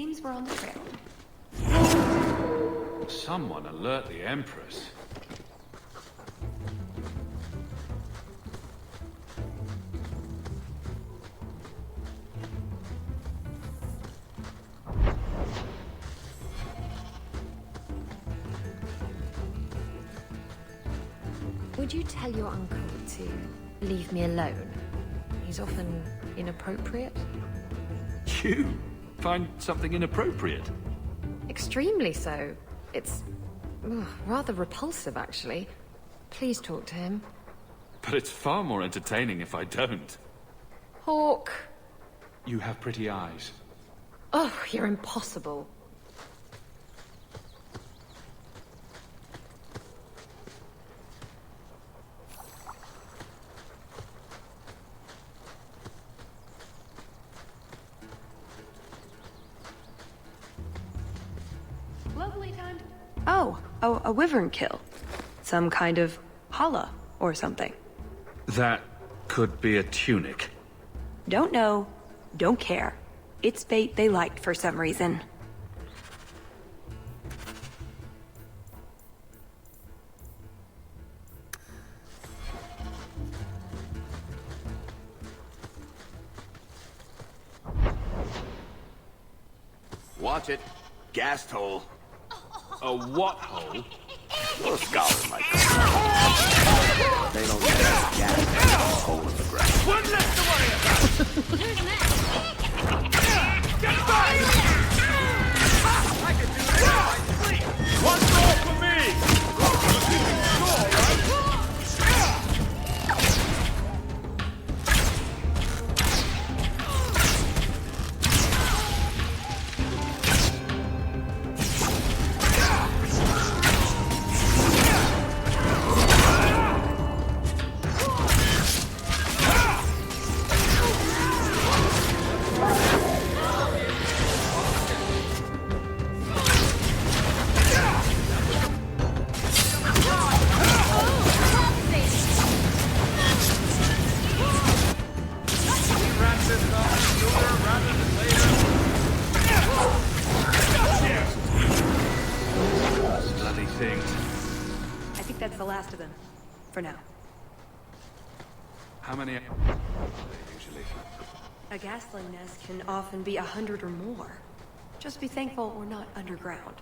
seems we're on the trail. Someone alert the Empress. Would you tell your uncle to leave me alone? He's often inappropriate. You find something inappropriate? Extremely so. It's rather repulsive, actually. Please talk to him. But it's far more entertaining if I don't. Hawk. You have pretty eyes. Oh, you're impossible. Lovely time. Oh, a wyvern kill. Some kind of holla or something. That could be a tunic. Don't know, don't care. It's bait they liked for some reason. Watch it. Gas hole. A what hole? Well, a scholar might call it. They don't get gas hole in the ground. One less to worry about! Who's next? Get back! I can do that in my sleep! One more for me! That's the last of them. For now. How many are they usually? A gasling nest can often be 100 or more. Just be thankful we're not underground.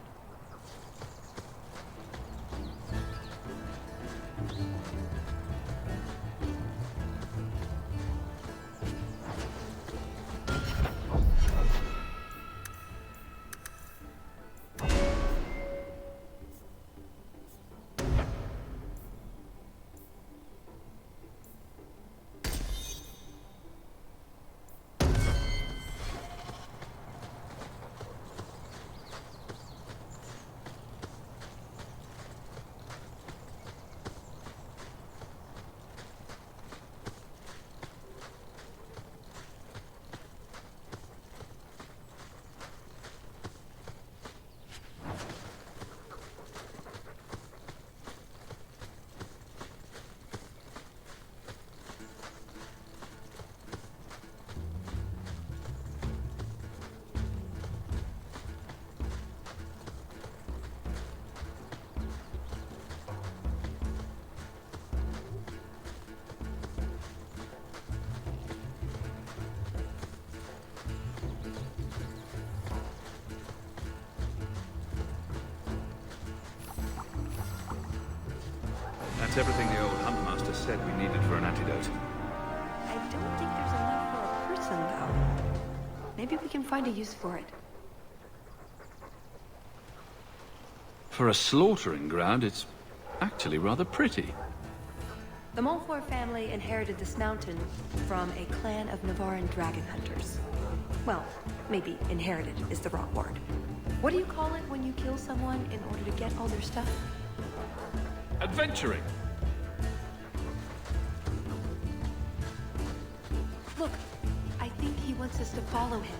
That's everything the old huntmaster said we needed for an antidote. I don't think there's enough for a person, though. Maybe we can find a use for it. For a slaughtering ground, it's actually rather pretty. The Montfort family inherited this mountain from a clan of Navarran dragon hunters. Well, maybe inherited is the wrong word. What do you call it when you kill someone in order to get all their stuff? Adventuring. Look, I think he wants us to follow him.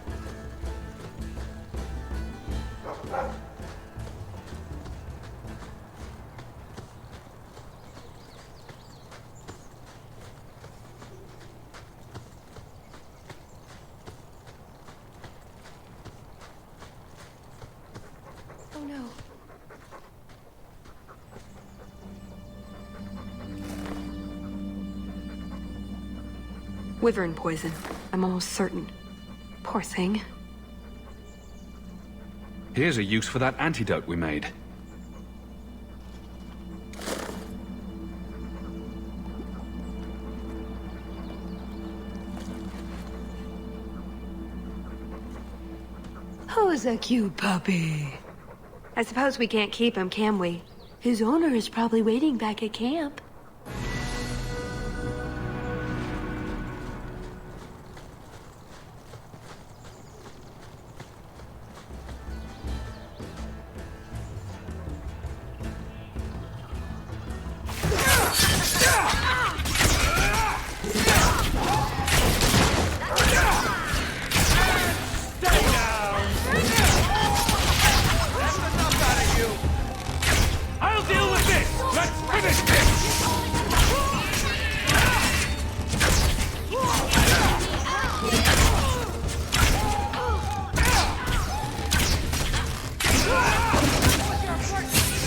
Wyvern poison. I'm almost certain. Poor thing. Here's a use for that antidote we made. Who's a cute puppy? I suppose we can't keep him, can we? His owner is probably waiting back at camp. I'll deal with this! Let's finish this!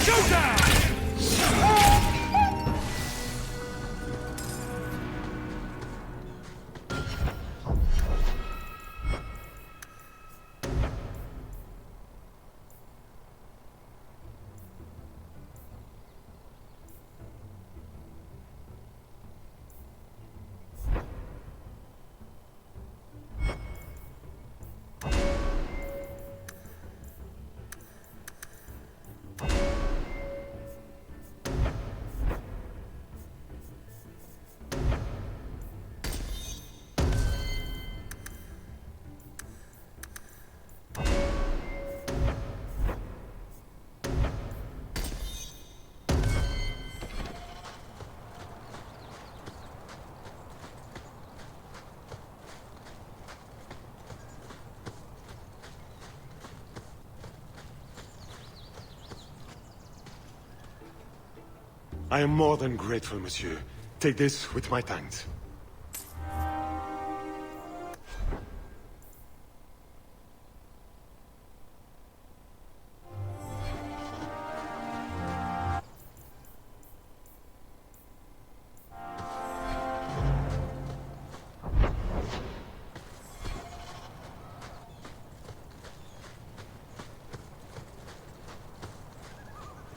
Go down! I am more than grateful, monsieur. Take this with my thanks.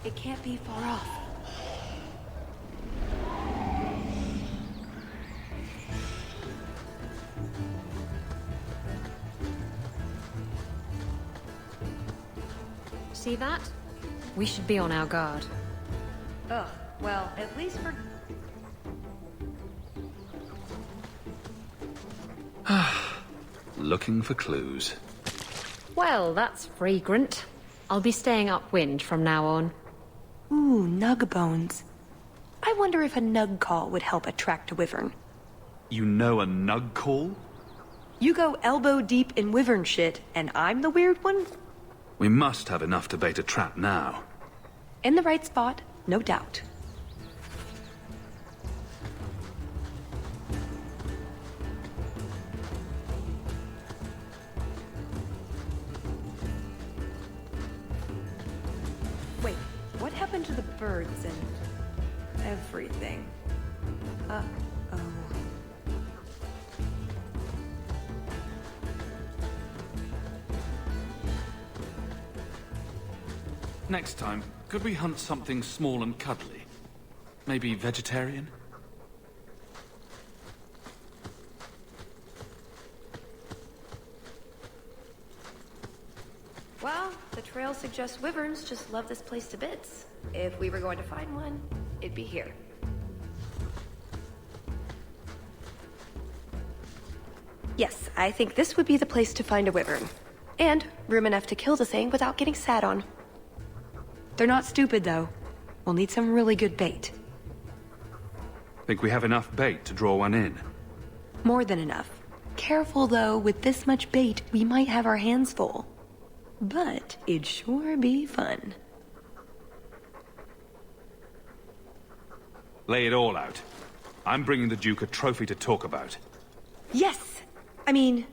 It can't be far off. See that? We should be on our guard. Ugh, well, at least for... Looking for clues. Well, that's fragrant. I'll be staying upwind from now on. Ooh, nug bones. I wonder if a nug call would help attract a wyvern. You know a nug call? You go elbow deep in wyvern shit, and I'm the weird one? We must have enough to bait a trap now. In the right spot, no doubt. Wait, what happened to the birds and everything? Uh-oh. Next time, could we hunt something small and cuddly? Maybe vegetarian? Well, the trail suggests wyverns just love this place to bits. If we were going to find one, it'd be here. Yes, I think this would be the place to find a wyvern. And room enough to kill the thing without getting sat on. They're not stupid, though. We'll need some really good bait. Think we have enough bait to draw one in? More than enough. Careful, though, with this much bait, we might have our hands full. But it'd sure be fun. Lay it all out. I'm bringing the Duke a trophy to talk about. Yes! I mean,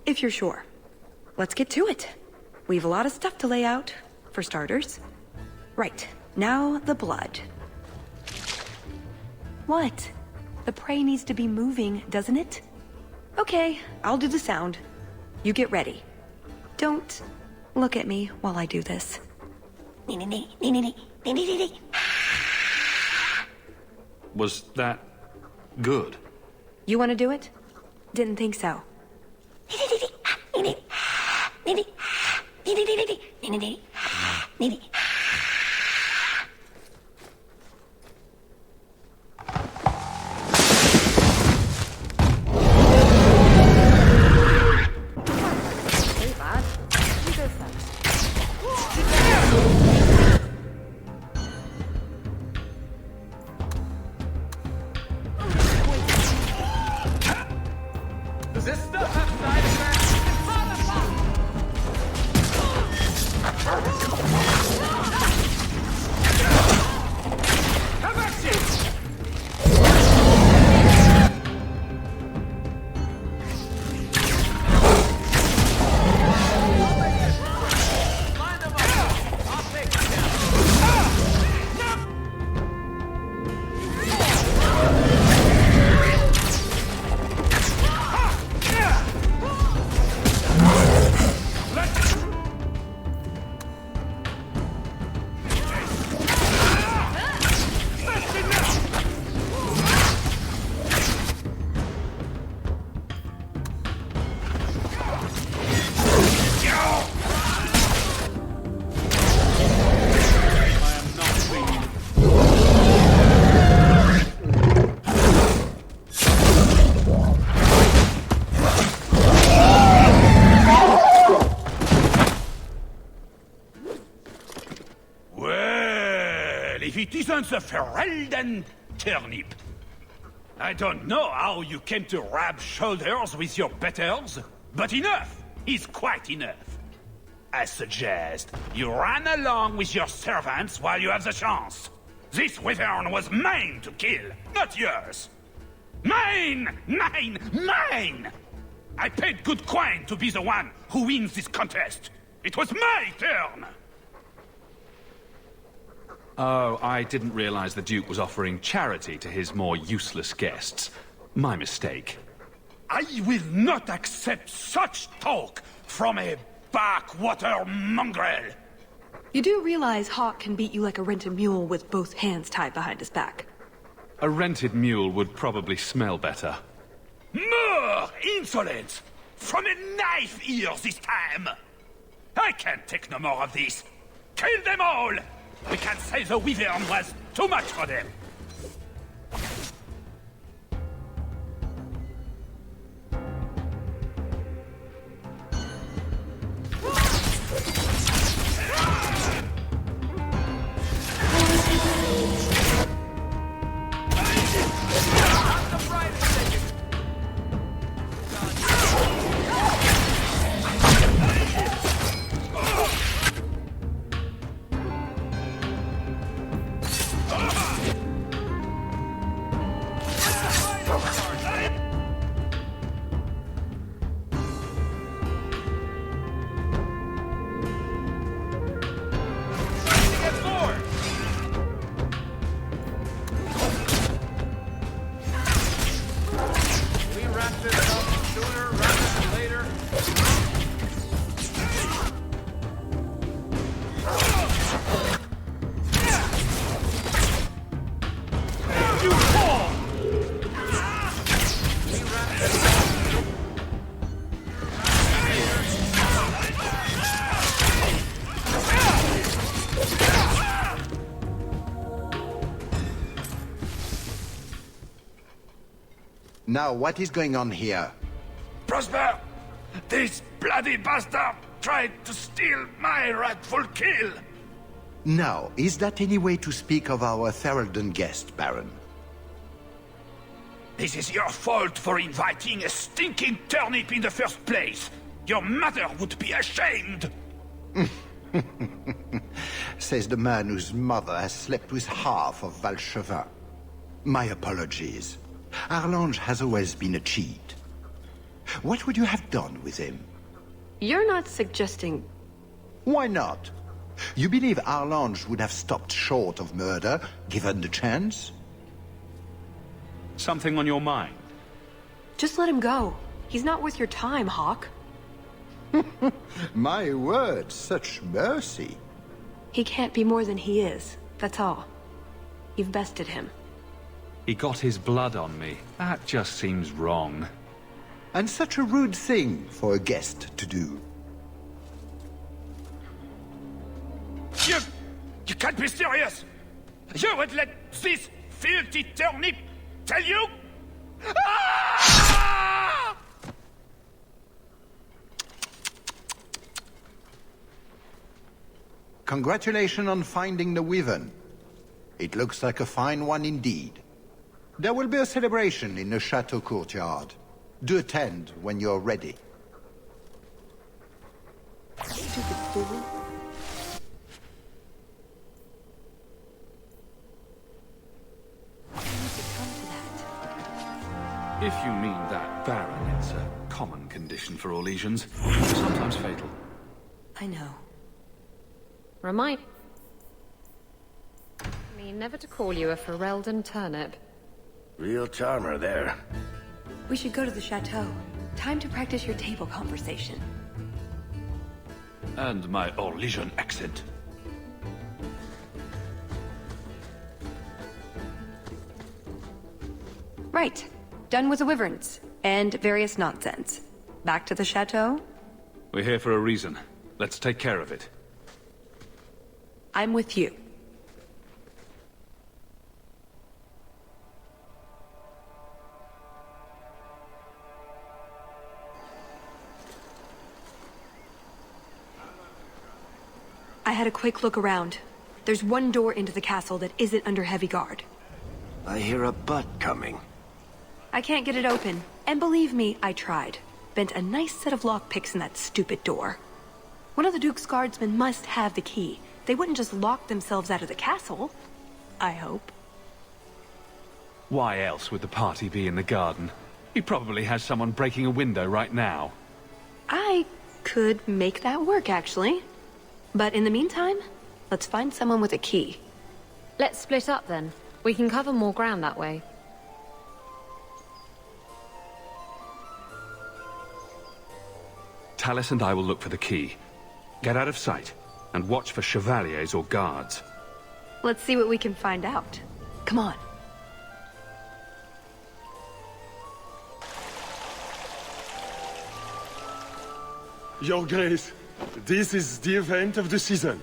if you're sure. Let's get to it. We've a lot of stuff to lay out, for starters. Right, now the blood. What? The prey needs to be moving, doesn't it? Okay, I'll do the sound. You get ready. Don't look at me while I do this. Was that good? You want to do it? Didn't think so. Too bad. You go first. Does this stuff have side effects? Have action! Line them up. I'll take them down. I am not swinging. Well, if it isn't the Ferelden turnip. I don't know how you came to rub shoulders with your betters, but enough is quite enough. I suggest you run along with your servants while you have the chance. This wyvern was mine to kill, not yours. Mine! Mine! Mine! I paid good coin to be the one who wins this contest. It was my turn! Oh, I didn't realize the Duke was offering charity to his more useless guests. My mistake. I will not accept such talk from a backwater mongrel. You do realize Hawk can beat you like a rented mule with both hands tied behind his back. A rented mule would probably smell better. More insolence! From a knife ear this time! I can't take no more of this. Kill them all! We can say the wyvern was too much for them. We wrap this up sooner rather than later. You fall! We wrap this up. Now, what is going on here? Prosper! This bloody bastard tried to steal my rightful kill! Now, is that any way to speak of our Ferelden guest, Baron? This is your fault for inviting a stinking turnip in the first place. Your mother would be ashamed. Says the man whose mother has slept with half of Valchevin. My apologies. Arlange has always been a cheat. What would you have done with him? You're not suggesting... Why not? You believe Arlange would have stopped short of murder, given the chance? Something on your mind? Just let him go. He's not worth your time, Hawk. My word, such mercy. He can't be more than he is, that's all. You've bested him. He got his blood on me. That just seems wrong. And such a rude thing for a guest to do. You can't be serious! You would let this filthy turnip tell you? Ah! Congratulations on finding the Wyvern. It looks like a fine one indeed. There will be a celebration in the chateau courtyard. Do attend when you're ready. Stupid fool. If you mean that, Baron, it's a common condition for all lesions. Sometimes fatal. I know. Remind me never to call you a Ferelden turnip. Real charmer there. We should go to the chateau. Time to practice your table conversation. And my Orlesian accent. Right. Done with the wyverns. And various nonsense. Back to the chateau? We're here for a reason. Let's take care of it. I'm with you. I had a quick look around. There's one door into the castle that isn't under heavy guard. I hear a butt coming. I can't get it open. And believe me, I tried. Bent a nice set of lockpicks in that stupid door. One of the Duke's guardsmen must have the key. They wouldn't just lock themselves out of the castle. I hope. Why else would the party be in the garden? He probably has someone breaking a window right now. I could make that work, actually. But in the meantime, let's find someone with a key. Let's split up then. We can cover more ground that way. Tallis and I will look for the key. Get out of sight, and watch for chevaliers or guards. Let's see what we can find out. Come on. Your Grace, this is the event of the season.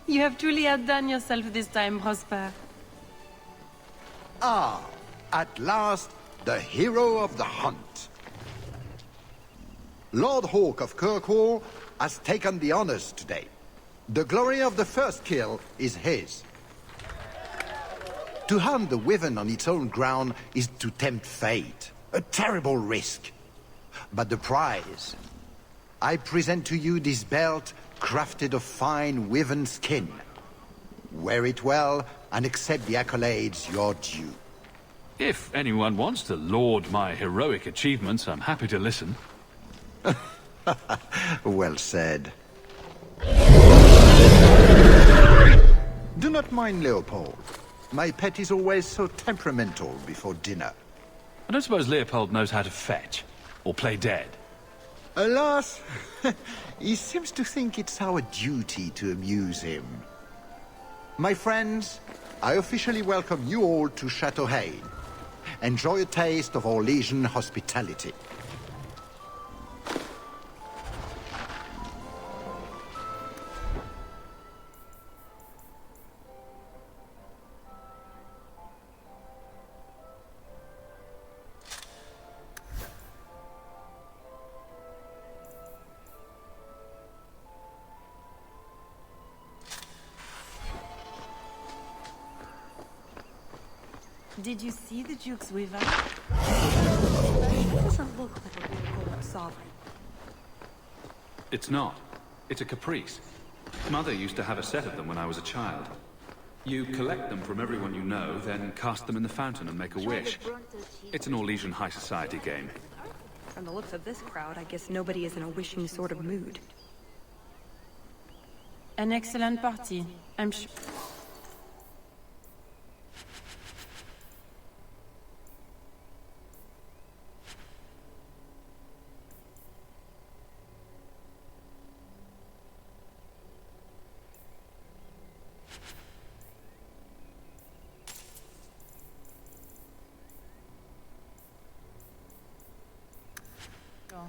You have truly outdone yourself this time, Prosper. Ah, at last, the hero of the hunt. Lord Hawk of Kirkwall has taken the honors today. The glory of the first kill is his. To hunt the Wyvern on its own ground is to tempt fate. A terrible risk. But the prize... I present to you this belt crafted of fine Wyvern skin. Wear it well and accept the accolades you're due. If anyone wants to laud my heroic achievements, I'm happy to listen. Well said. Do not mind Leopold. My pet is always so temperamental before dinner. I don't suppose Leopold knows how to fetch, or play dead. Alas, he seems to think it's our duty to amuse him. My friends, I officially welcome you all to Chateau Hain. Enjoy a taste of Orlesian hospitality. Did you see the Duke's Wyvern? It doesn't look like a real gold sovereign. It's not. It's a caprice. Mother used to have a set of them when I was a child. You collect them from everyone you know, then cast them in the fountain and make a wish. It's an Orlesian high society game. From the looks of this crowd, I guess nobody is in a wishing sort of mood. An excellent party, I'm sure.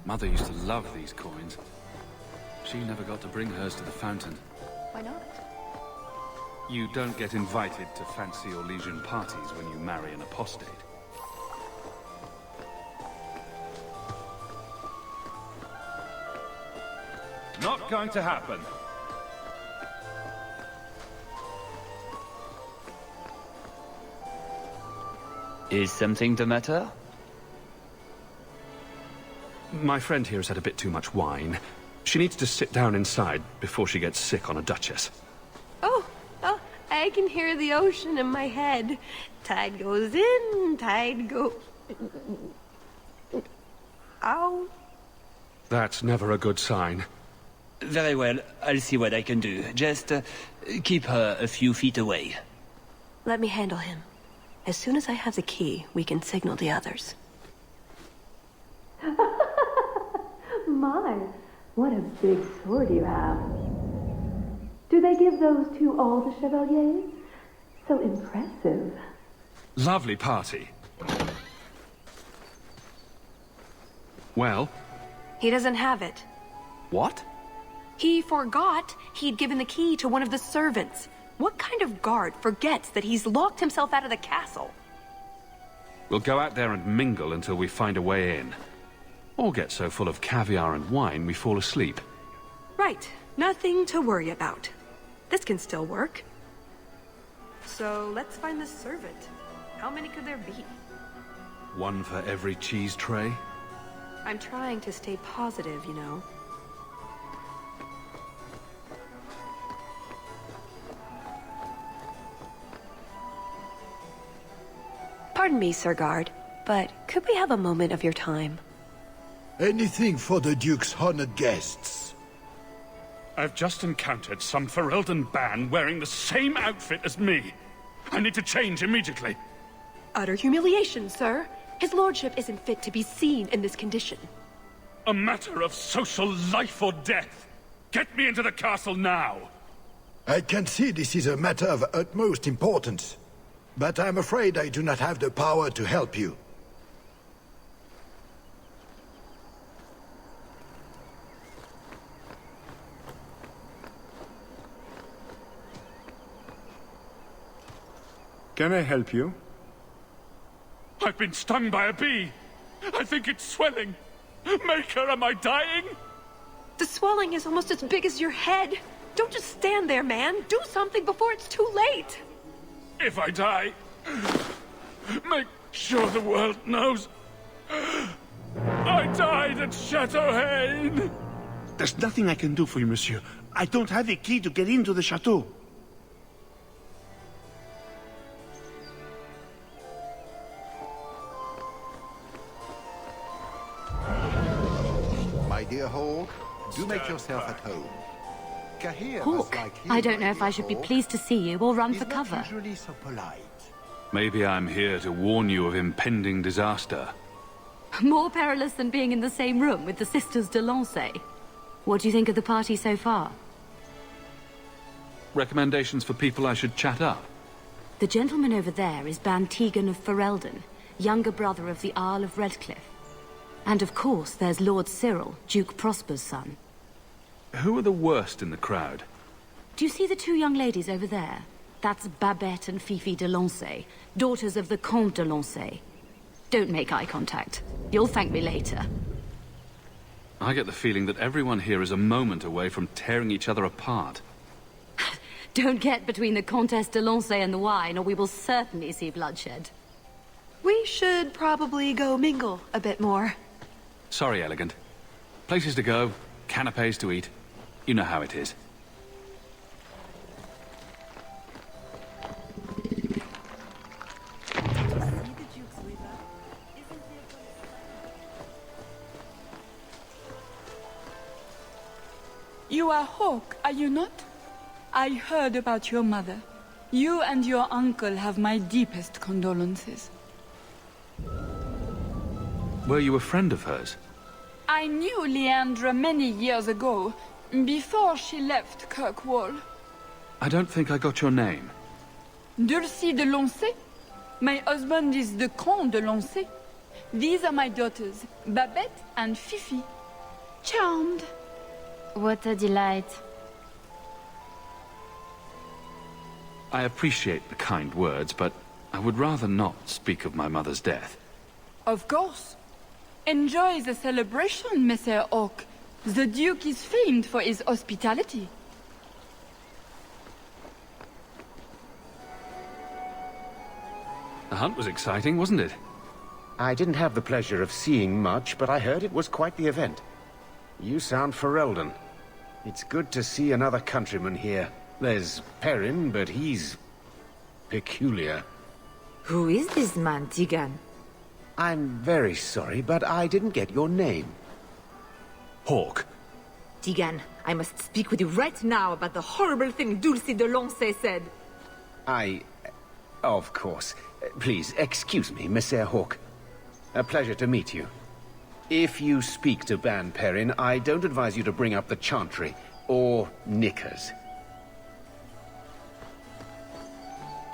Mother used to love these coins. She never got to bring hers to the fountain. Why not? You don't get invited to fancy or legion parties when you marry an apostate. Not going to happen. Is something the matter? My friend here has had a bit too much wine. She needs to sit down inside before she gets sick on a duchess. Oh, I can hear the ocean in my head. Tide goes in, tide goes... Ow. That's never a good sign. Very well, I'll see what I can do. Just keep her a few feet away. Let me handle him. As soon as I have the key, we can signal the others. My, what a big sword you have. Do they give those to all the chevaliers? So impressive. Lovely party. Well? He doesn't have it. What? He forgot he'd given the key to one of the servants. What kind of guard forgets that he's locked himself out of the castle? We'll go out there and mingle until we find a way in. Or get so full of caviar and wine we fall asleep. Right. Nothing to worry about. This can still work. So let's find the servant. How many could there be? One for every cheese tray? I'm trying to stay positive, you know. Pardon me, Sir Guard, but could we have a moment of your time? Anything for the Duke's honored guests. I've just encountered some Ferelden band wearing the same outfit as me. I need to change immediately. Utter humiliation, sir. His lordship isn't fit to be seen in this condition. A matter of social life or death. Get me into the castle now. I can see this is a matter of utmost importance, but I'm afraid I do not have the power to help you. Can I help you? I've been stung by a bee. I think it's swelling. Maker, am I dying? The swelling is almost as big as your head. Don't just stand there, man. Do something before it's too late. If I die, make sure the world knows I died at Chateau Haine. There's nothing I can do for you, monsieur. I don't have a key to get into the chateau. My dear Hawk, do make yourself at home. Hawk, I don't know if I should be pleased to see you or run for cover. Usually so polite. Maybe I'm here to warn you of impending disaster. More perilous than being in the same room with the sisters de Lancey. What do you think of the party so far? Recommendations for people I should chat up? The gentleman over there is Bantegan of Ferelden, younger brother of the Earl of Redcliffe. And of course, there's Lord Cyril, Duke Prosper's son. Who are the worst in the crowd? Do you see the two young ladies over there? That's Babette and Fifi de Lancey, daughters of the Comte de Lancey. Don't make eye contact. You'll thank me later. I get the feeling that everyone here is a moment away from tearing each other apart. Don't get between the Comtesse de Lancey and the wine, or we will certainly see bloodshed. We should probably go mingle a bit more. Sorry, Elegant. Places to go, canapes to eat. You know how it is. You are Hawk, are you not? I heard about your mother. You and your uncle have my deepest condolences. Were you a friend of hers? I knew Leandra many years ago, before she left Kirkwall. I don't think I got your name. DLC de Lancey? My husband is the Comte de Lancey. These are my daughters, Babette and Fifi. Charmed. What a delight. I appreciate the kind words, but I would rather not speak of my mother's death. Of course. Enjoy the celebration, Monsieur Oak. The Duke is famed for his hospitality. The hunt was exciting, wasn't it? I didn't have the pleasure of seeing much, but I heard it was quite the event. You sound Ferelden. It's good to see another countryman here. There's Perrin, but he's peculiar. Who is this man, Tigan? I'm very sorry, but I didn't get your name. Hawk. Tigan, I must speak with you right now about the horrible thing Dulce de Lancey said. Of course. Please, excuse me, Monsieur Hawk. A pleasure to meet you. If you speak to Ban Perrin, I don't advise you to bring up the Chantry, or knickers.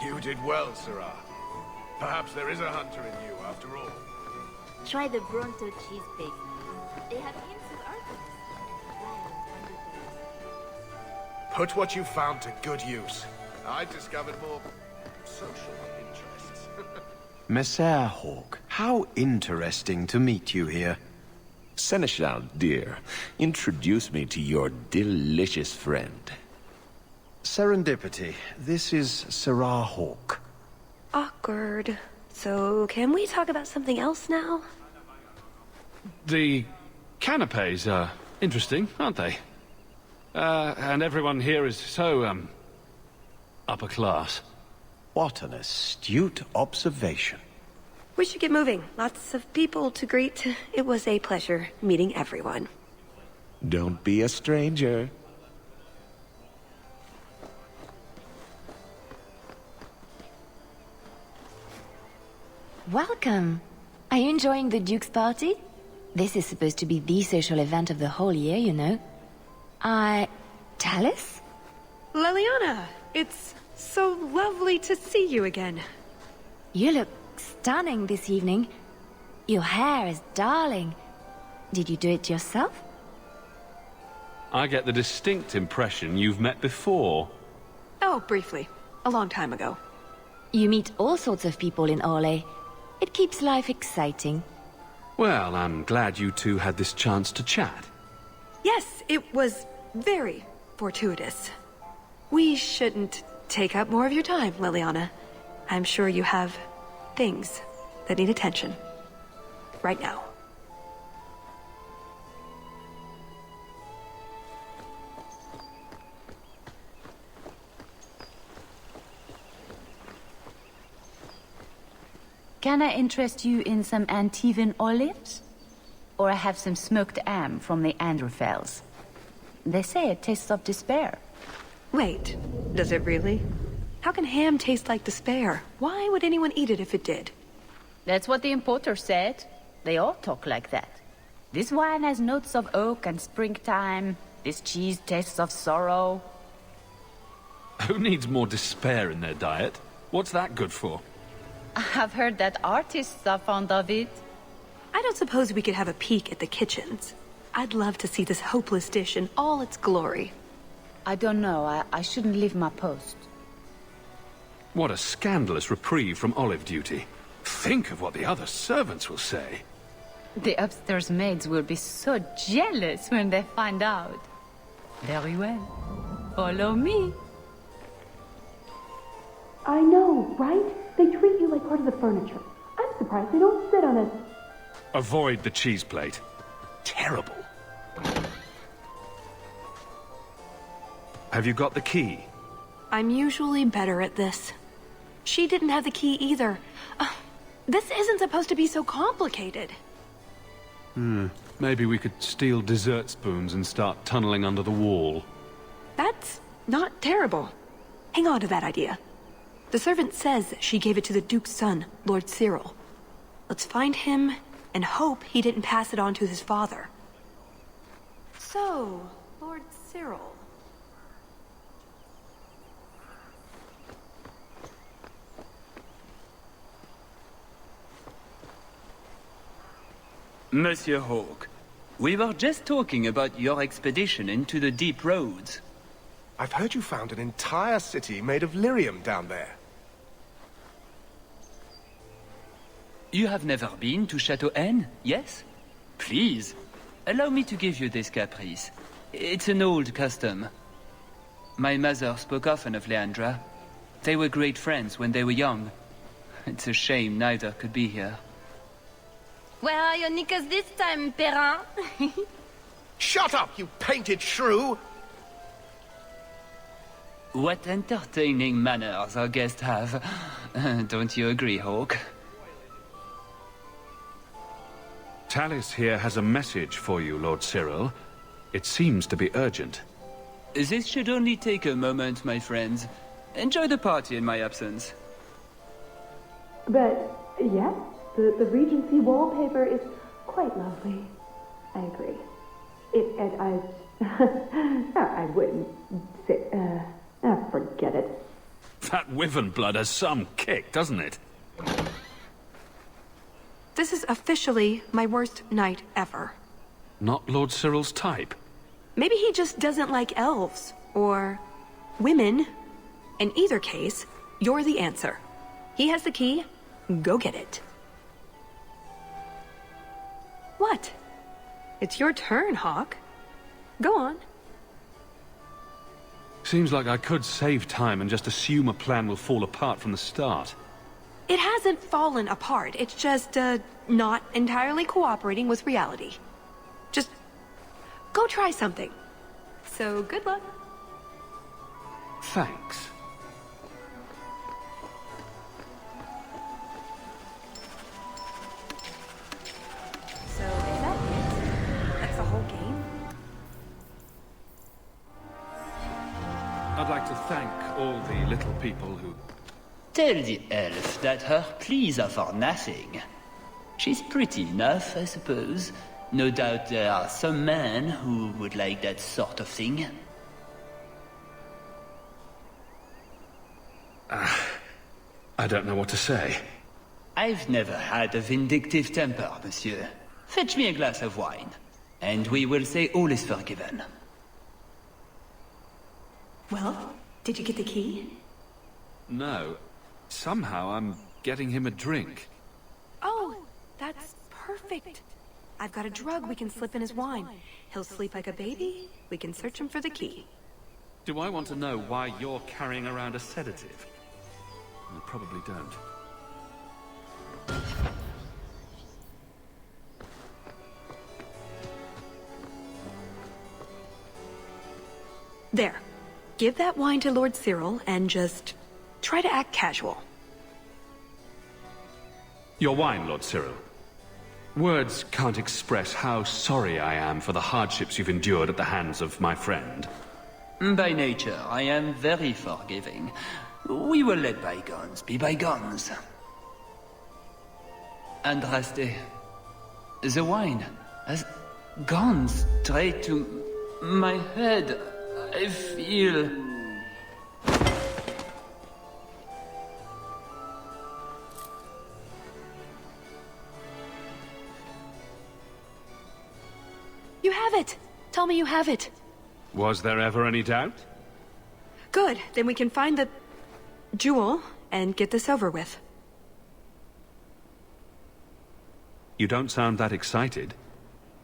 You did well, Syrah. Perhaps there is a hunter in you, after all. Try the Bronto cheese bake. They have hints of artists. Put what you found to good use. I discovered more social interests. Messer Hawk, how interesting to meet you here. Seneschal, dear, introduce me to your delicious friend. Serendipity, this is Syrah Hawk. Awkward. So, can we talk about something else now? The canapes are interesting, aren't they? And everyone here is so, upper class. What an astute observation. We should get moving. Lots of people to greet. It was a pleasure meeting everyone. Don't be a stranger. Welcome. Are you enjoying the Duke's party? This is supposed to be the social event of the whole year, you know. Talus? Leliana, it's so lovely to see you again. You look stunning this evening. Your hair is darling. Did you do it yourself? I get the distinct impression you've met before. Oh, briefly. A long time ago. You meet all sorts of people in Orlais. It keeps life exciting. Well, I'm glad you two had this chance to chat. Yes, it was very fortuitous. We shouldn't take up more of your time, Leliana. I'm sure you have things that need attention. Right now. Can I interest you in some Antivan olives? Or I have some smoked ham from the Androfels. They say it tastes of despair. Wait, does it really? How can ham taste like despair? Why would anyone eat it if it did? That's what the importer said. They all talk like that. This wine has notes of oak and springtime. This cheese tastes of sorrow. Who needs more despair in their diet? What's that good for? I've heard that artists are fond of it. I don't suppose we could have a peek at the kitchens. I'd love to see this hopeless dish in all its glory. I don't know. I shouldn't leave my post. What a scandalous reprieve from olive duty. Think of what the other servants will say. The upstairs maids will be so jealous when they find out. Very well. Follow me. I know, right? They treat you like part of the furniture. I'm surprised they don't sit on it. Avoid the cheese plate. Terrible. Have you got the key? I'm usually better at this. She didn't have the key either. This isn't supposed to be so complicated. Maybe we could steal dessert spoons and start tunneling under the wall. That's not terrible. Hang on to that idea. The servant says she gave it to the Duke's son, Lord Cyril. Let's find him and hope he didn't pass it on to his father. So, Lord Cyril. Monsieur Hawke, we were just talking about your expedition into the deep roads. I've heard you found an entire city made of lyrium down there. You have never been to Chateau N, yes? Please, allow me to give you this caprice. It's an old custom. My mother spoke often of Leandra. They were great friends when they were young. It's a shame neither could be here. Where are your knickers this time, Perrin? Shut up, you painted shrew! What entertaining manners our guests have. Don't you agree, Hawke? Tallis here has a message for you, Lord Cyril. It seems to be urgent. This should only take a moment, my friends. Enjoy the party in my absence. But, yes, the Regency wallpaper is quite lovely. I agree. I wouldn't say, forget it. That wyvern blood has some kick, doesn't it? This is officially my worst night ever. Not Lord Cyril's type. Maybe he just doesn't like elves, or women. In either case, you're the answer. He has the key, go get it. What? It's your turn, Hawke. Go on. Seems like I could save time and just assume a plan will fall apart from the start. It hasn't fallen apart, it's just, not entirely cooperating with reality. Just go try something. So, good luck. Thanks. So, is that it? That's the whole game? I'd like to thank all the little people who... Tell the elf that her pleas are for nothing. She's pretty enough, I suppose. No doubt there are some men who would like that sort of thing. I don't know what to say. I've never had a vindictive temper, monsieur. Fetch me a glass of wine, and we will say all is forgiven. Well, did you get the key? No. Somehow I'm getting him a drink. Oh, that's perfect. I've got a drug we can slip in his wine. He'll sleep like a baby. We can search him for the key. Do I want to know why you're carrying around a sedative? I probably don't. There. Give that wine to Lord Cyril and just try to act casual. Your wine, Lord Cyril. Words can't express how sorry I am for the hardships you've endured at the hands of my friend. By nature, I am very forgiving. We will let bygones be bygones. Andraste, the wine has gone straight to my head. I feel... You have it! Tell me you have it. Was there ever any doubt? Good, then we can find the jewel and get this over with. You don't sound that excited.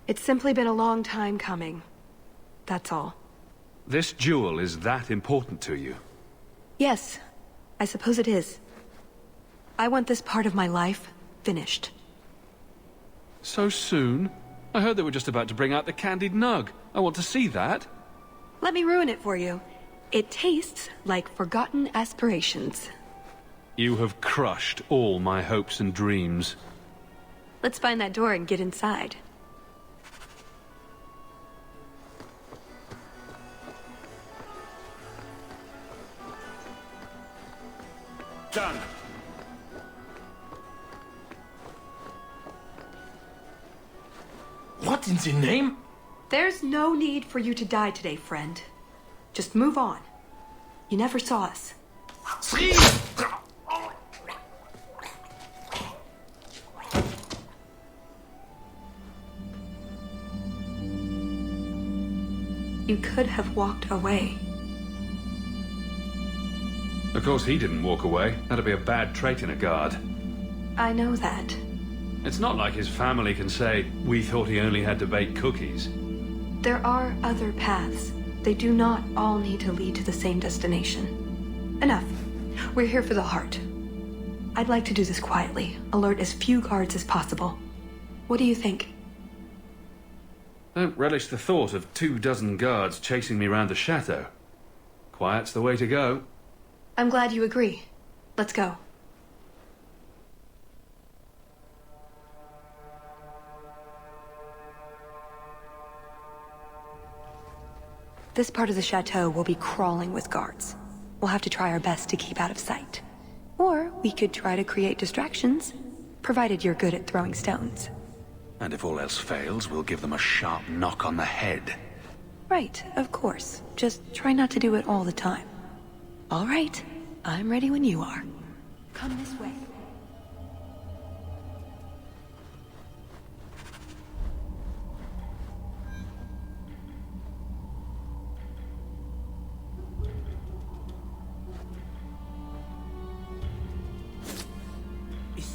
It's simply been a long time coming. That's all. This jewel is that important to you? Yes, I suppose it is. I want this part of my life finished. So soon? I heard they were just about to bring out the candied nug. I want to see that. Let me ruin it for you. It tastes like forgotten aspirations. You have crushed all my hopes and dreams. Let's find that door and get inside. Done. What in the name? There's no need for you to die today, friend. Just move on. You never saw us. You could have walked away. Of course he didn't walk away. That'd be a bad trait in a guard. I know that. It's not like his family can say, we thought he only had to bake cookies. There are other paths. They do not all need to lead to the same destination. Enough. We're here for the heart. I'd like to do this quietly. Alert as few guards as possible. What do you think? Don't relish the thought of 24 guards chasing me round the chateau. Quiet's the way to go. I'm glad you agree. Let's go. This part of the chateau will be crawling with guards. We'll have to try our best to keep out of sight. Or we could try to create distractions, provided you're good at throwing stones. And if all else fails, we'll give them a sharp knock on the head. Right, of course. Just try not to do it all the time. All right, I'm ready when you are. Come this way.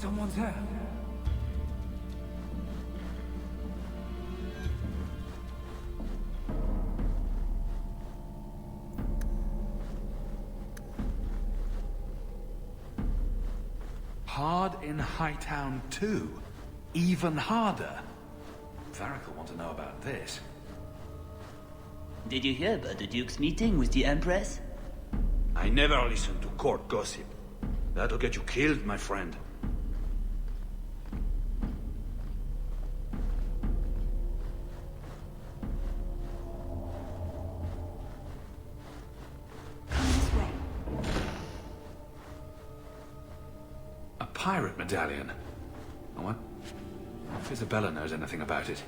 Someone's here. Hard in Hightown too. Even harder. Varric will want to know about this. Did you hear about the Duke's meeting with the Empress? I never listen to court gossip. That'll get you killed, my friend. Pirate medallion. I wonder if Isabella knows anything about it.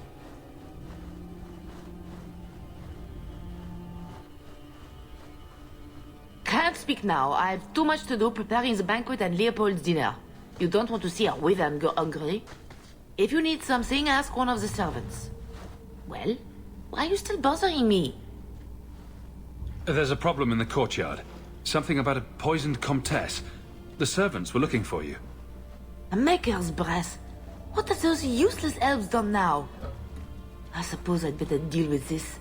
Can't speak now. I have too much to do preparing the banquet and Leopold's dinner. You don't want to see a wyvern go hungry. If you need something, ask one of the servants. Well, why are you still bothering me? There's a problem in the courtyard. Something about a poisoned comtesse. The servants were looking for you. A maker's breath. What have those useless elves done now? I suppose I'd better deal with this.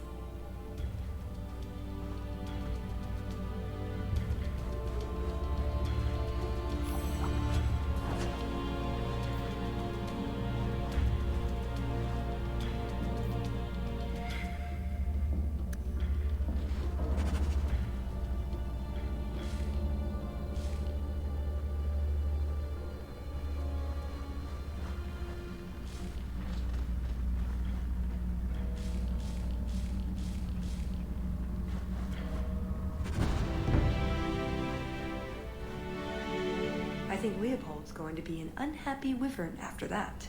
I think Leopold's going to be an unhappy wyvern after that.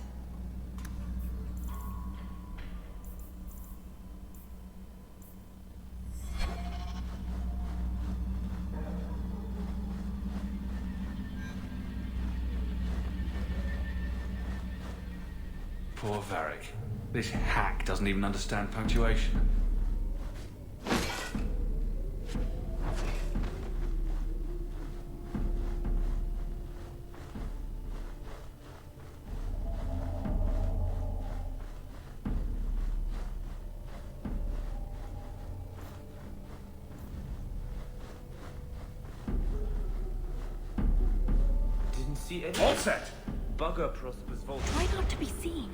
Poor Varric. This hack doesn't even understand punctuation. All set! Bugger Prosper's vault. Try not to be seen.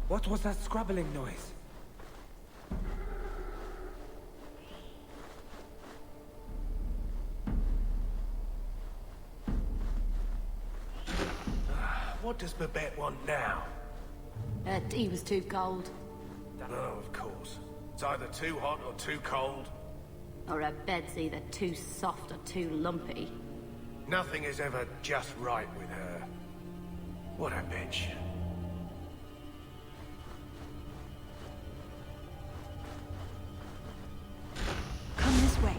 What was that scrabbling noise? What does Babette want now? Her tea was too cold. Oh, of course. It's either too hot or too cold. Or her bed's either too soft or too lumpy. Nothing is ever just right with her. What a bitch. Come this way.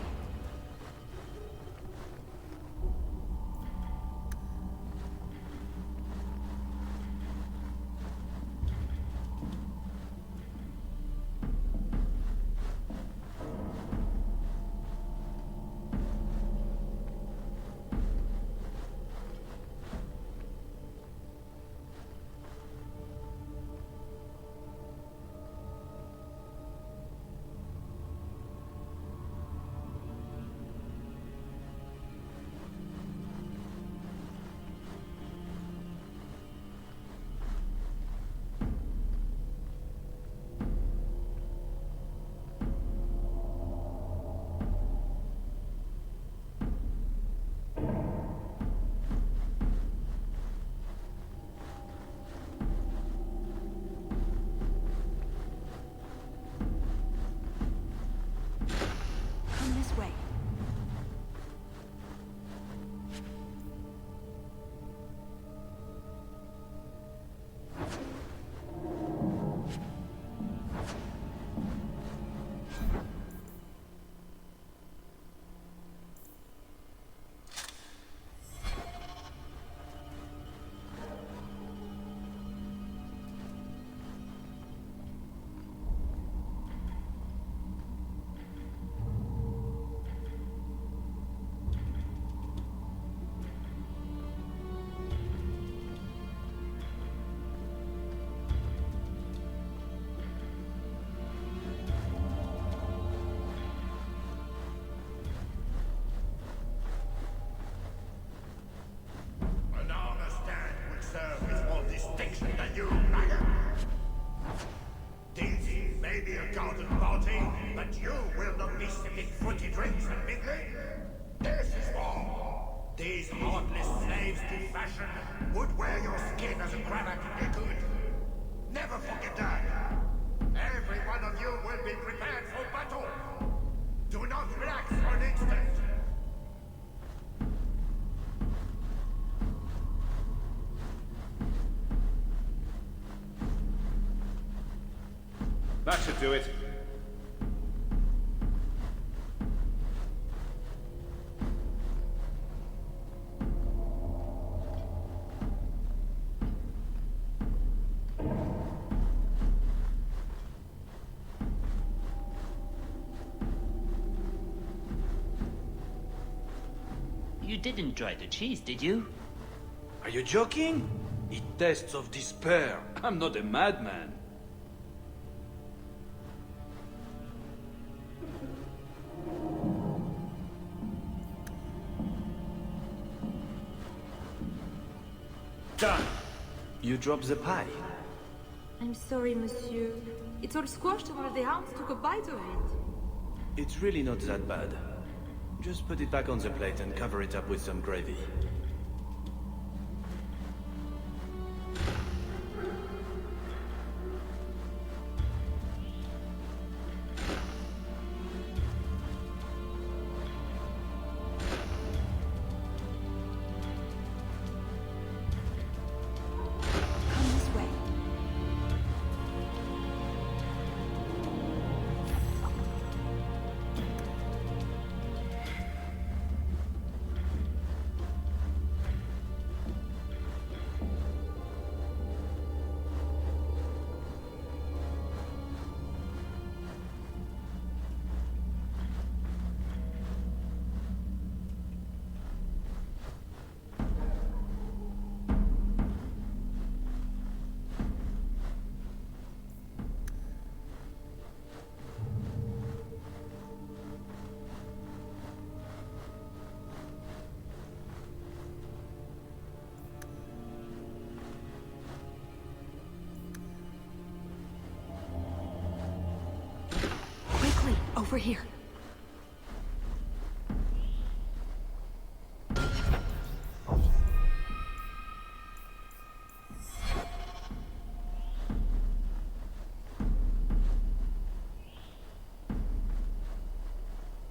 That should do it. You didn't try the cheese, did you? Are you joking? It tastes of despair. I'm not a madman. Done. You dropped the pie. I'm sorry, monsieur. It's all squashed and one of the hounds took a bite of it. It's really not that bad. Just put it back on the plate and cover it up with some gravy. Over here.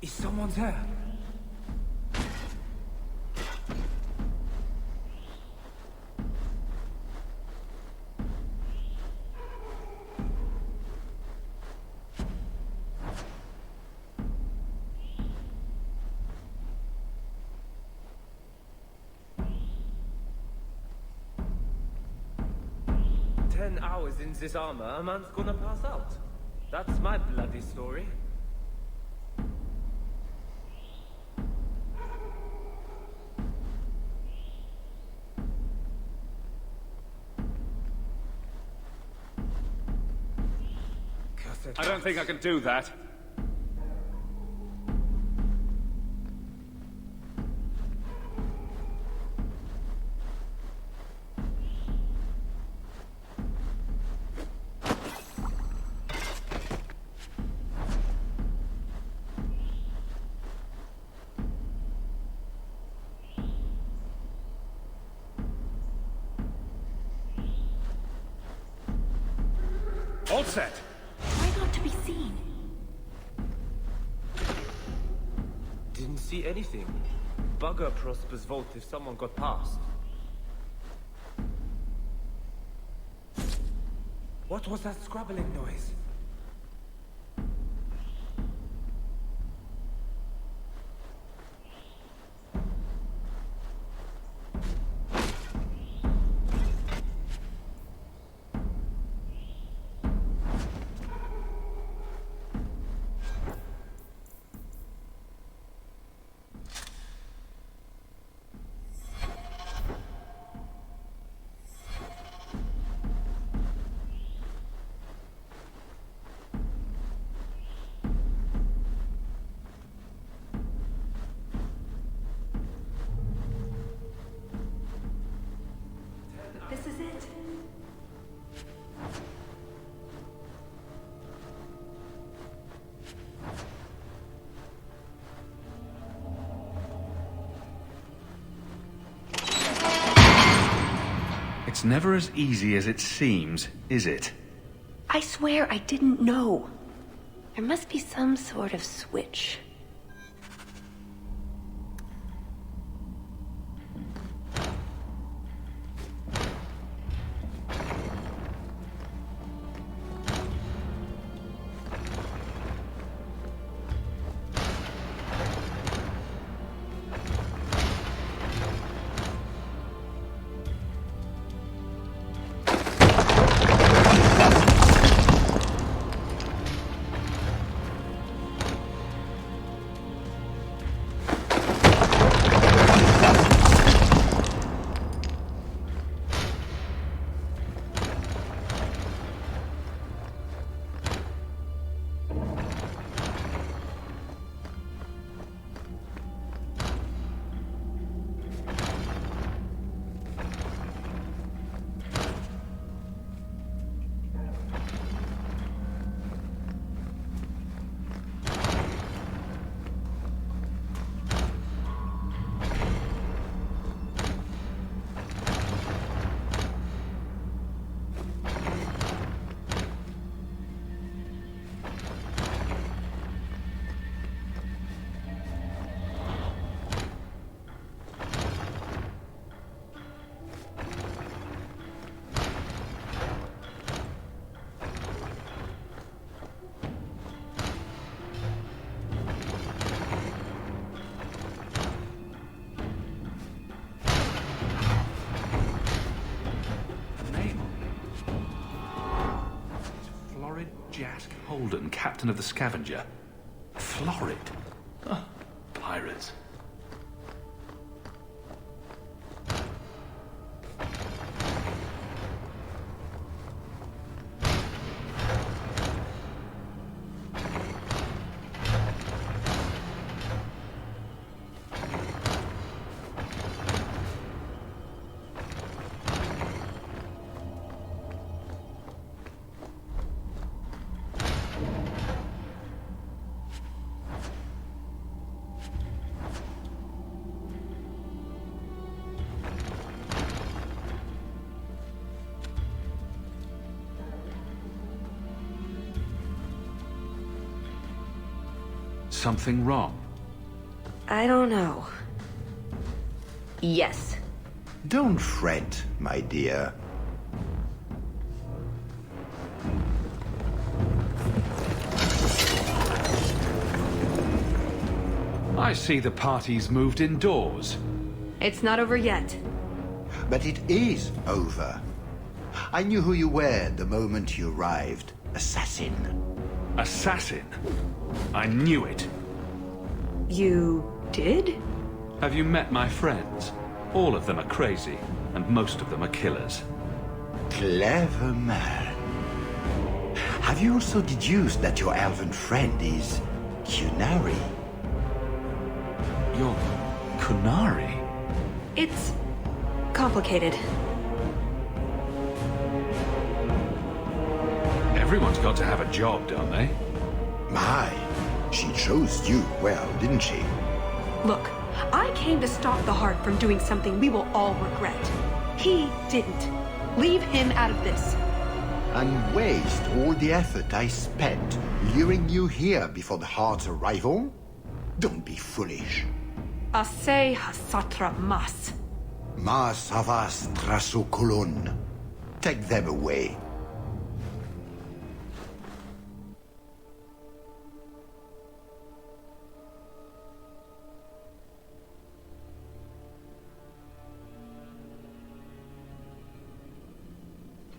Is someone there? Hours in this armor, a man's gonna pass out. That's my bloody story. I don't think I can do that. All set. Try not to be seen. Didn't see anything. Bugger Prosper's vault if someone got past. What was that scrabbling noise? This is it. It's never as easy as it seems, is it? I swear I didn't know. There must be some sort of switch. Holden, captain of the Scavenger. Florid. Oh, pirates. something wrong? I don't know. Yes. Don't fret, my dear. I see the party's moved indoors. It's not over yet. But it is over. I knew who you were the moment you arrived. Assassin. Assassin? I knew it. You did? Have you met my friends? All of them are crazy, and most of them are killers. Clever man. Have you also deduced that your elven friend is Kunari? You're Kunari? It's complicated. Everyone's got to have a job, don't they? My, she chose you well, didn't she? Look, I came to stop the Heart from doing something we will all regret. He didn't. Leave him out of this. And waste all the effort I spent luring you here before the Heart's arrival? Don't be foolish. Ase hasatra mas. Mas havas trasokolon. Take them away.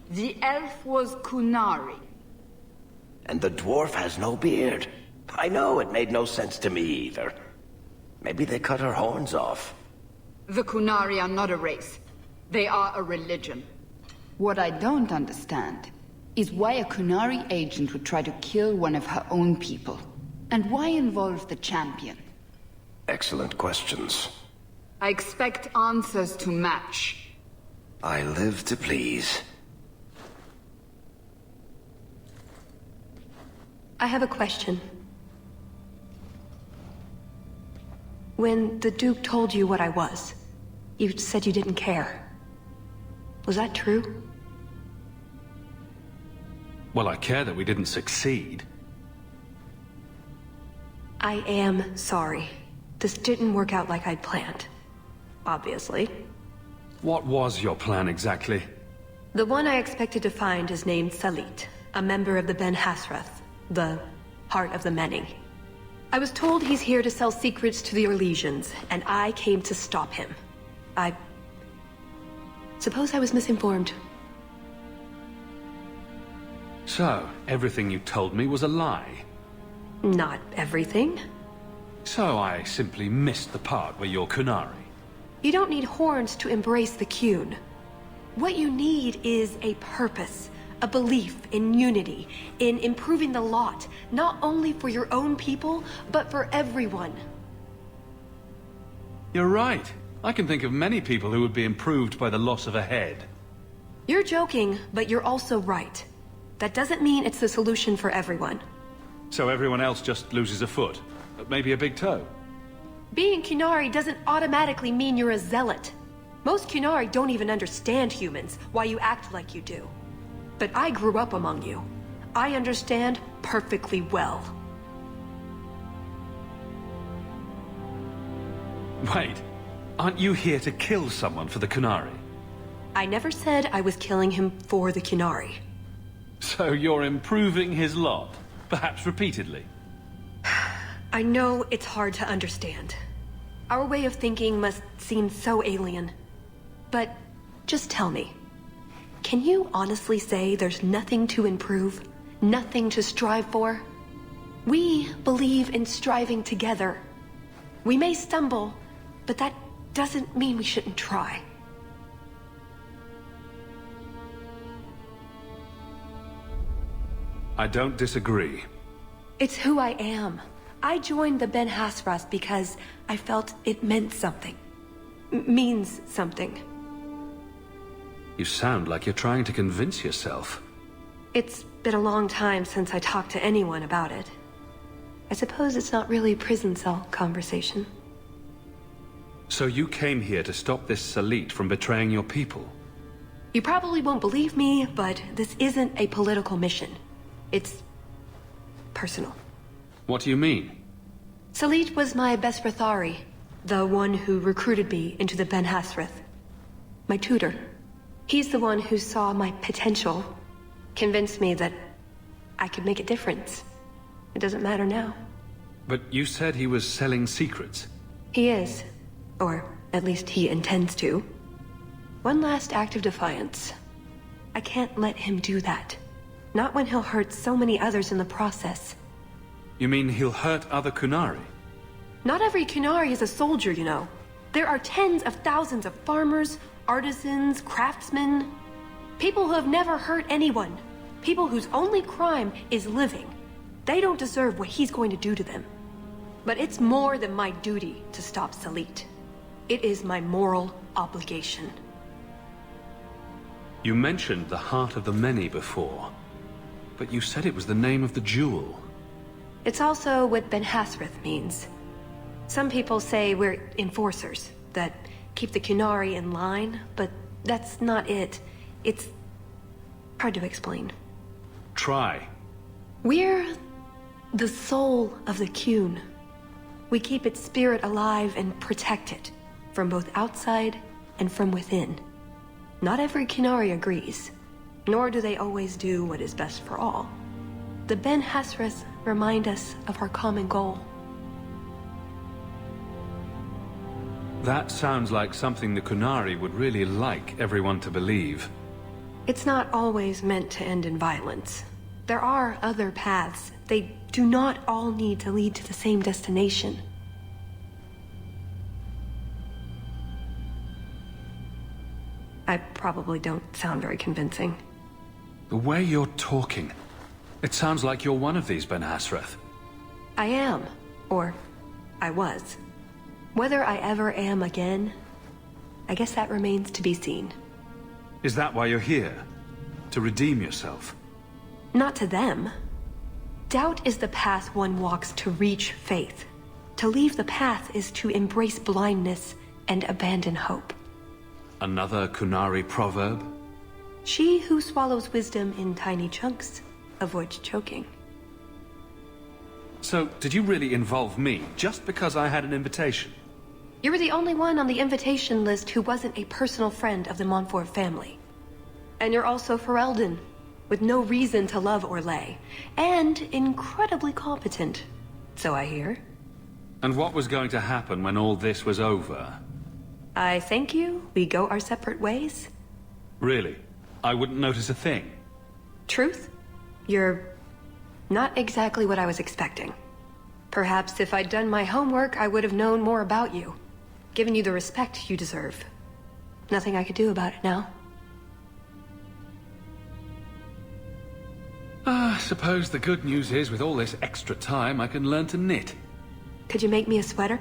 The elf was Kunari. And the dwarf has no beard. I know, it made no sense to me either. Maybe they cut her horns off. The Kunari are not a race. They are a religion. What I don't understand is why a Kunari agent would try to kill one of her own people. And why involve the champion? Excellent questions. I expect answers to match. I live to please. I have a question. When the Duke told you what I was, you said you didn't care. Was that true? Well, I care that we didn't succeed. I am sorry. This didn't work out like I'd planned. Obviously. What was your plan exactly? The one I expected to find is named Salit, a member of the Ben Hasrath, the Heart of the Many. I was told he's here to sell secrets to the Orlesians, and I came to stop him. I suppose I was misinformed. So, everything you told me was a lie? Not everything. So I simply missed the part where you're Kunari. You don't need horns to embrace the Qun. What you need is a purpose. A belief in unity, in improving the lot, not only for your own people, but for everyone. You're right. I can think of many people who would be improved by the loss of a head. You're joking, but you're also right. That doesn't mean it's the solution for everyone. So everyone else just loses a foot, maybe a big toe. Being Kunari doesn't automatically mean you're a zealot. Most Kunari don't even understand humans, why you act like you do. But I grew up among you. I understand perfectly well. Wait, aren't you here to kill someone for the Kunari? I never said I was killing him for the Kunari. So you're improving his lot, perhaps repeatedly? I know it's hard to understand. Our way of thinking must seem so alien. But just tell me, can you honestly say there's nothing to improve? Nothing to strive for? We believe in striving together. We may stumble, but that doesn't mean we shouldn't try. I don't disagree. It's who I am. I joined the Ben Hasras because I felt it meant something. Means something. You sound like you're trying to convince yourself. It's been a long time since I talked to anyone about it. I suppose it's not really a prison cell conversation. So you came here to stop this Salit from betraying your people? You probably won't believe me, but this isn't a political mission. It's personal. What do you mean? S.L.Y was my best Rathari, the one who recruited me into the Ben Hasrith. My tutor. He's the one who saw my potential, convinced me that I could make a difference. It doesn't matter now. But you said he was selling secrets. He is. Or at least he intends to. One last act of defiance. I can't let him do that. Not when he'll hurt so many others in the process. You mean he'll hurt other Kunari? Not every Kunari is a soldier, you know. There are tens of thousands of farmers, artisans, craftsmen. People who have never hurt anyone. People whose only crime is living. They don't deserve what he's going to do to them. But it's more than my duty to stop S.L.Y. It is my moral obligation. You mentioned the Heart of the Many before, but you said it was the name of the jewel. It's also what Ben Hasrith means. Some people say we're enforcers, that keep the Kunari in line, but that's not it. It's hard to explain. Try. We're the soul of the Kun. We keep its spirit alive and protect it, from both outside and from within. Not every Kunari agrees, nor do they always do what is best for all. The Ben Hasrith remind us of our common goal. That sounds like something the Kunari would really like everyone to believe. It's not always meant to end in violence. There are other paths. They do not all need to lead to the same destination. I probably don't sound very convincing. The way you're talking, it sounds like you're one of these Ben Hasrith. I am. Or I was. Whether I ever am again, I guess that remains to be seen. Is that why you're here? To redeem yourself? Not to them. Doubt is the path one walks to reach faith. To leave the path is to embrace blindness and abandon hope. Another Kunari proverb? She who swallows wisdom in tiny chunks avoids choking. So, did you really involve me just because I had an invitation? You were the only one on the invitation list who wasn't a personal friend of the Montfort family. And you're also Ferelden, with no reason to love Orlais, and incredibly competent, so I hear. And what was going to happen when all this was over? I thank you, we go our separate ways. Really? I wouldn't notice a thing? Truth? You're not exactly what I was expecting. Perhaps if I'd done my homework, I would have known more about you, given you the respect you deserve. Nothing I could do about it now. I suppose the good news is, with all this extra time, I can learn to knit. Could you make me a sweater?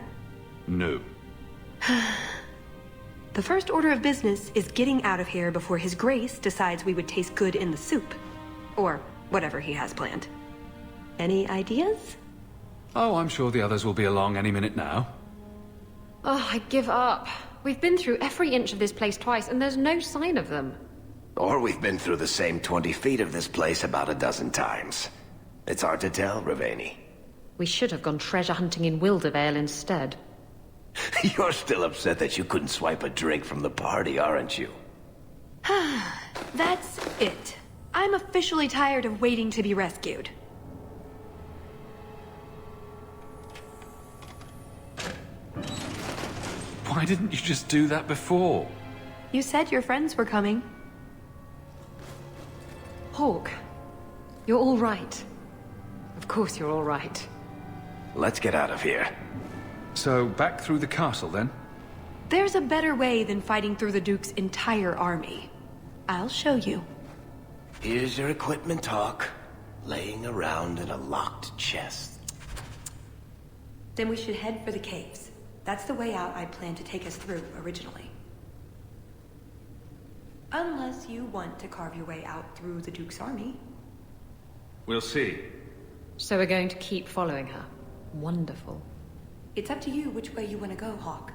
No. The first order of business is getting out of here before His Grace decides we would taste good in the soup. Or whatever he has planned. Any ideas? Oh, I'm sure the others will be along any minute now. Oh, I give up. We've been through every inch of this place twice, and there's no sign of them. Or we've been through the same 20 feet of this place about a dozen times. It's hard to tell, Ravani. We should have gone treasure hunting in Wildervale instead. You're still upset that you couldn't swipe a drink from the party, aren't you? That's it. I'm officially tired of waiting to be rescued. Why didn't you just do that before? You said your friends were coming. Hawk, you're all right. Of course you're all right. Let's get out of here. So, back through the castle, then? There's a better way than fighting through the Duke's entire army. I'll show you. Here's your equipment, Hawk. Laying around in a locked chest. Then we should head for the caves. That's the way out I'd planned to take us through originally. Unless you want to carve your way out through the Duke's army. We'll see. So we're going to keep following her. Wonderful. It's up to you which way you want to go, Hawk.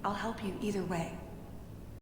I'll help you either way.